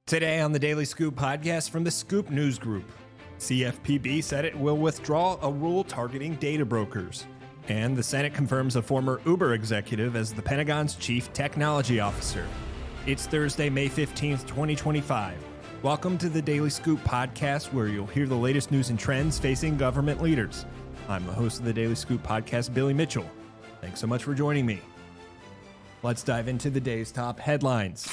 Today on the Daily Scoop podcast from the Scoop News Group, CFPB said it will withdraw a rule targeting data brokers. And the Senate confirms a former Uber executive as the Pentagon's chief technology officer. It's Thursday, May 15th, 2025. Welcome to the Daily Scoop podcast, where you'll hear the latest news and trends facing government leaders. I'm the host of the Daily Scoop podcast, Billy Mitchell. Thanks so much for joining me. Let's dive into the day's top headlines.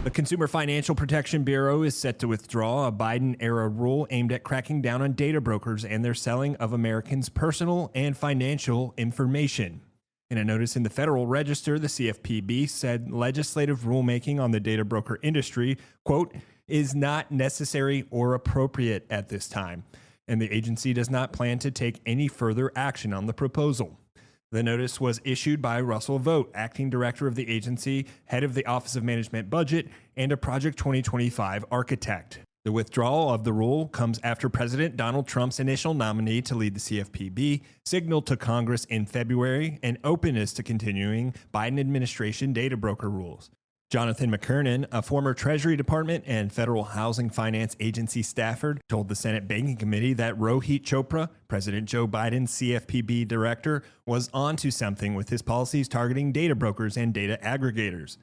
The Consumer Financial Protection Bureau is set to withdraw a Biden-era rule aimed at cracking down on data brokers and their selling of Americans' personal and financial information. In a notice in the Federal Register, the CFPB said legislative rulemaking on the data broker industry, quote, is not necessary or appropriate at this time, and the agency does not plan to take any further action on the proposal. The notice was issued by Russell Vought, acting director of the agency, head of the Office of Management Budget, and a Project 2025 architect. The withdrawal of the rule comes after President Donald Trump's initial nominee to lead the CFPB signaled to Congress in February an openness to continuing Biden administration data broker rules. Jonathan McKernan, a former Treasury Department and Federal Housing Finance Agency staffer, told the Senate Banking Committee that Rohit Chopra, President Joe Biden's CFPB director, was onto something with his policies targeting data brokers and data aggregators.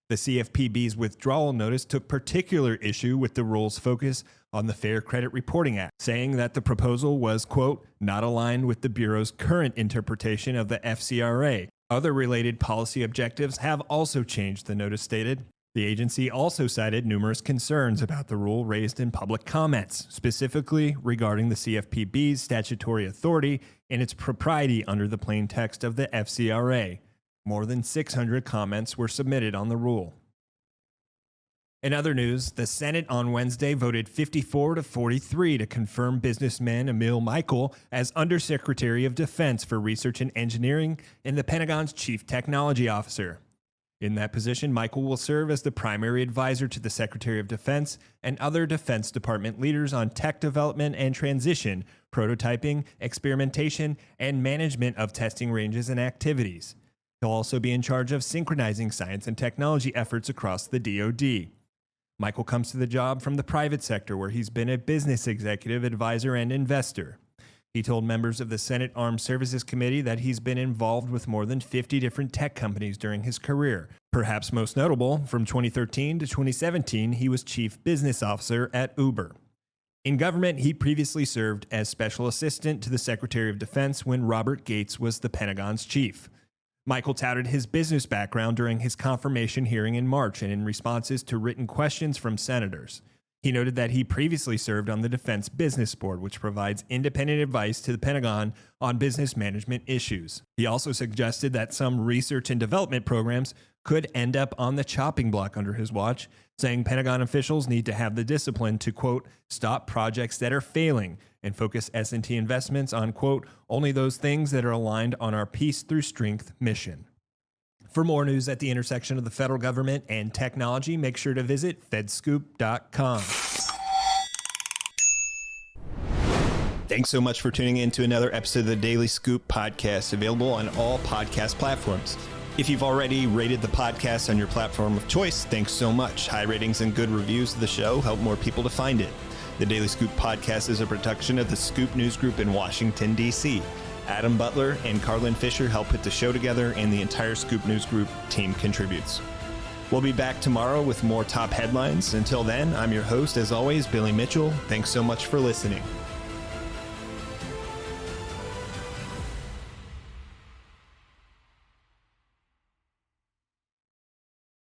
The CFPB's withdrawal notice took particular issue with the rule's focus on the Fair Credit Reporting Act, saying that the proposal was, quote, not aligned with the Bureau's current interpretation of the FCRA. Other related policy objectives have also changed, the notice stated. The agency also cited numerous concerns about the rule raised in public comments, specifically regarding the CFPB's statutory authority and its propriety under the plain text of the FCRA. More than 600 comments were submitted on the rule. In other news, the Senate on Wednesday voted 54-43 to confirm businessman Emil Michael as Undersecretary of Defense for Research and Engineering and the Pentagon's Chief Technology Officer. In that position, Michael will serve as the primary advisor to the Secretary of Defense and other Defense Department leaders on tech development and transition, prototyping, experimentation, and management of testing ranges and activities. He'll also be in charge of synchronizing science and technology efforts across the DOD. Michael comes to the job from the private sector, where he's been a business executive, advisor, and investor. He told members of the Senate Armed Services Committee that he's been involved with more than 50 different tech companies during his career. Perhaps most notable, from 2013 to 2017, he was chief business officer at Uber. In government, he previously served as special assistant to the Secretary of Defense when Robert Gates was the Pentagon's chief. Michael touted his business background during his confirmation hearing in March and in responses to written questions from senators. He noted that he previously served on the Defense Business Board, which provides independent advice to the Pentagon on business management issues. He also suggested that some research and development programs could end up on the chopping block under his watch, saying Pentagon officials need to have the discipline to, quote, stop projects that are failing and focus S&T investments on, quote, only those things that are aligned on our peace through strength mission. For more news at the intersection of the federal government and technology, make sure to visit fedscoop.com. Thanks so much for tuning in to another episode of the Daily Scoop podcast, available on all podcast platforms. If you've already rated the podcast on your platform of choice, thanks so much. High ratings and good reviews of the show help more people to find it. The Daily Scoop podcast is a production of the Scoop News Group in Washington, D.C. Adam Butler and Carlin Fisher help put the show together, and the entire Scoop News Group team contributes. We'll be back tomorrow with more top headlines. Until then, I'm your host, as always, Billy Mitchell. Thanks so much for listening.